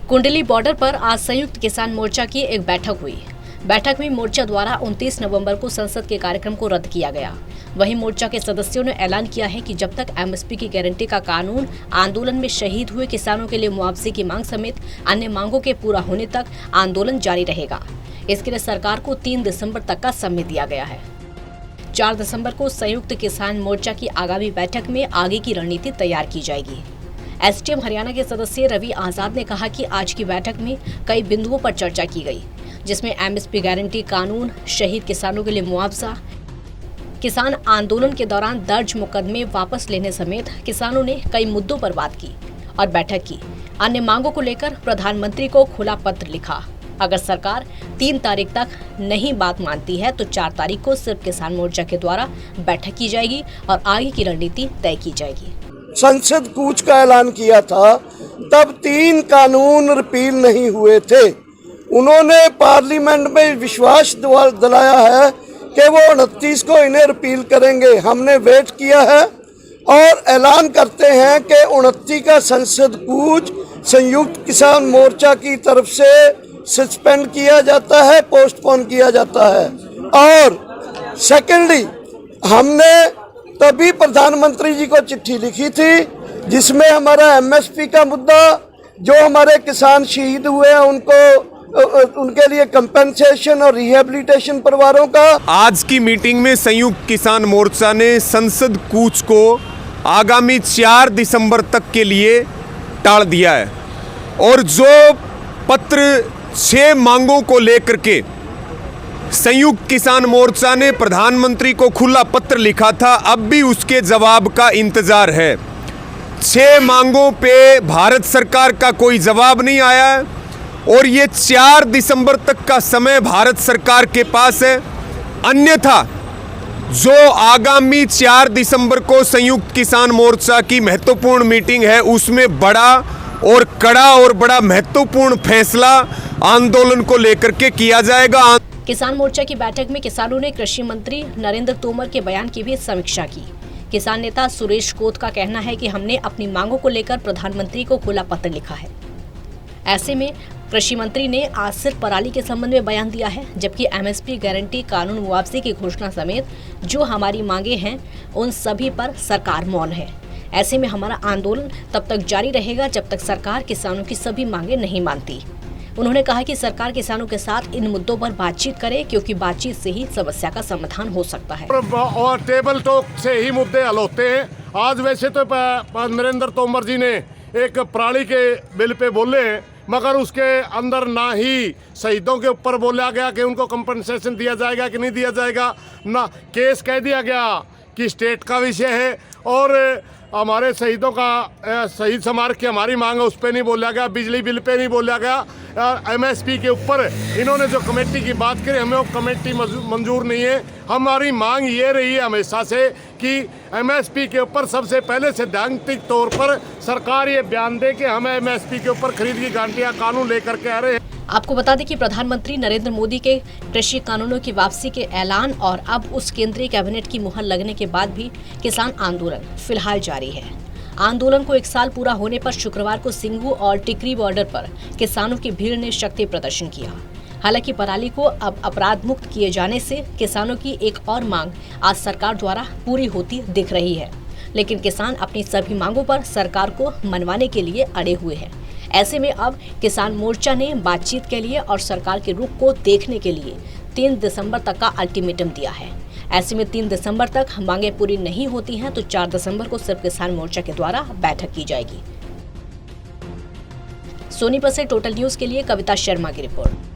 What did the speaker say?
कुंडली बॉर्डर पर आज संयुक्त किसान मोर्चा की एक बैठक हुई। बैठक में मोर्चा द्वारा 29 नवंबर को संसद के कार्यक्रम को रद्द किया गया। वहीं मोर्चा के सदस्यों ने ऐलान किया है कि जब तक एमएसपी की गारंटी का कानून, आंदोलन में शहीद हुए किसानों के लिए मुआवजे की मांग समेत अन्य मांगों के पूरा होने तक आंदोलन जारी रहेगा। इसके लिए सरकार को 3 दिसंबर तक का समय दिया गया है। 4 दिसंबर को संयुक्त किसान मोर्चा की आगामी बैठक में आगे की रणनीति तैयार की जाएगी। एसटीएम हरियाणा के सदस्य रवि आजाद ने कहा कि आज की बैठक में कई बिंदुओं पर चर्चा की गई, जिसमें एमएसपी गारंटी कानून, शहीद किसानों के लिए मुआवजा, किसान आंदोलन के दौरान दर्ज मुकदमे वापस लेने समेत किसानों ने कई मुद्दों पर बात की और बैठक की। अन्य मांगों को लेकर प्रधानमंत्री को खुला पत्र लिखा। अगर सरकार 3 तारीख तक नहीं बात मानती है तो 4 तारीख को सिर्फ किसान मोर्चा के द्वारा बैठक की जाएगी और आगे की रणनीति तय की जाएगी। संसद कूच का ऐलान किया था, तब 3 कानून रिपील नहीं हुए थे। उन्होंने पार्लियामेंट में विश्वास दिलाया है कि वो 29 को इन्हें रिपील करेंगे। हमने वेट किया है और ऐलान करते हैं कि 29 का संसद कूच संयुक्त किसान मोर्चा की तरफ से सस्पेंड किया जाता है, पोस्टपोन किया जाता है। और सेकेंडली, हमने तभी प्रधानमंत्री जी को चिट्ठी लिखी थी जिसमें हमारा एमएसपी का मुद्दा, जो हमारे किसान शहीद हुए हैं उनके लिए कंपेंसेशन और रिहेबिलिटेशन परिवारों का। आज की मीटिंग में संयुक्त किसान मोर्चा ने संसद कूच को आगामी 4 दिसंबर तक के लिए टाल दिया है और जो पत्र 6 मांगों को लेकर के संयुक्त किसान मोर्चा ने प्रधानमंत्री को खुला पत्र लिखा था, अब भी उसके जवाब का इंतजार है। 6 मांगों पे भारत सरकार का कोई जवाब नहीं आया है और ये 4 दिसंबर तक का समय भारत सरकार के पास है। अन्यथा जो आगामी 4 दिसंबर को संयुक्त किसान मोर्चा की महत्वपूर्ण मीटिंग है, उसमें बड़ा और कड़ा और बड़ा महत्वपूर्ण फैसला आंदोलन को लेकर के किया जाएगा। किसान मोर्चा की बैठक में किसानों ने कृषि मंत्री नरेंद्र तोमर के बयान की भी समीक्षा की। किसान नेता सुरेश कोत का कहना है कि हमने अपनी मांगों को लेकर प्रधानमंत्री को खुला पत्र लिखा है। ऐसे में कृषि मंत्री ने आज सिर्फ पराली के संबंध में बयान दिया है, जबकि एमएसपी गारंटी, कानून, मुआवजे की घोषणा समेत जो हमारी मांगे हैं उन सभी पर सरकार मौन है। ऐसे में हमारा आंदोलन तब तक जारी रहेगा जब तक सरकार किसानों की सभी मांगे नहीं मानती। उन्होंने कहा कि सरकार किसानों के साथ इन मुद्दों पर बातचीत करे, क्योंकि बातचीत से ही समस्या का समाधान हो सकता है और टेबल टॉक से ही मुद्दे हल होते हैं। आज वैसे तो नरेंद्र तोमर जी ने एक पराली के बिल पे बोले, मगर उसके अंदर ना ही शहीदों के ऊपर बोला गया कि उनको कंपनसेशन दिया जाएगा कि नहीं दिया जाएगा, ना केस कह दिया गया कि स्टेट का विषय है और हमारे शहीदों का शहीद स्मारक की हमारी मांग है उस पर नहीं बोला गया, बिजली बिल पे नहीं बोला गया। एमएसपी के ऊपर इन्होंने जो कमेटी की बात करी, हमें वो कमेटी मंजूर नहीं है। हमारी मांग ये रही है हमेशा से कि एमएसपी के ऊपर सबसे पहले सैद्धांतिक तौर पर सरकार ये बयान दे कि हमें एमएसपी के ऊपर खरीद की गारंटी का कानून लेकर के आ रहे हैं। आपको बता दें कि प्रधानमंत्री नरेंद्र मोदी के कृषि कानूनों की वापसी के ऐलान और अब उस केंद्रीय कैबिनेट की मुहर लगने के बाद भी किसान आंदोलन फिलहाल जारी है। आंदोलन को 1 साल पूरा होने पर शुक्रवार को सिंघू और टिकरी बॉर्डर पर किसानों की भीड़ ने शक्ति प्रदर्शन किया। हालांकि पराली को अब अपराध मुक्त किए जाने से किसानों की एक और मांग आज सरकार द्वारा पूरी होती दिख रही है, लेकिन किसान अपनी सभी मांगों पर सरकार को मनवाने के लिए अड़े हुए हैं। ऐसे में अब किसान मोर्चा ने बातचीत के लिए और सरकार के रुख को देखने के लिए 3 दिसंबर तक का अल्टीमेटम दिया है। ऐसे में 3 दिसंबर तक मांगे पूरी नहीं होती हैं तो 4 दिसंबर को सिर्फ किसान मोर्चा के द्वारा बैठक की जाएगी। सोनीपत से टोटल न्यूज के लिए कविता शर्मा की रिपोर्ट।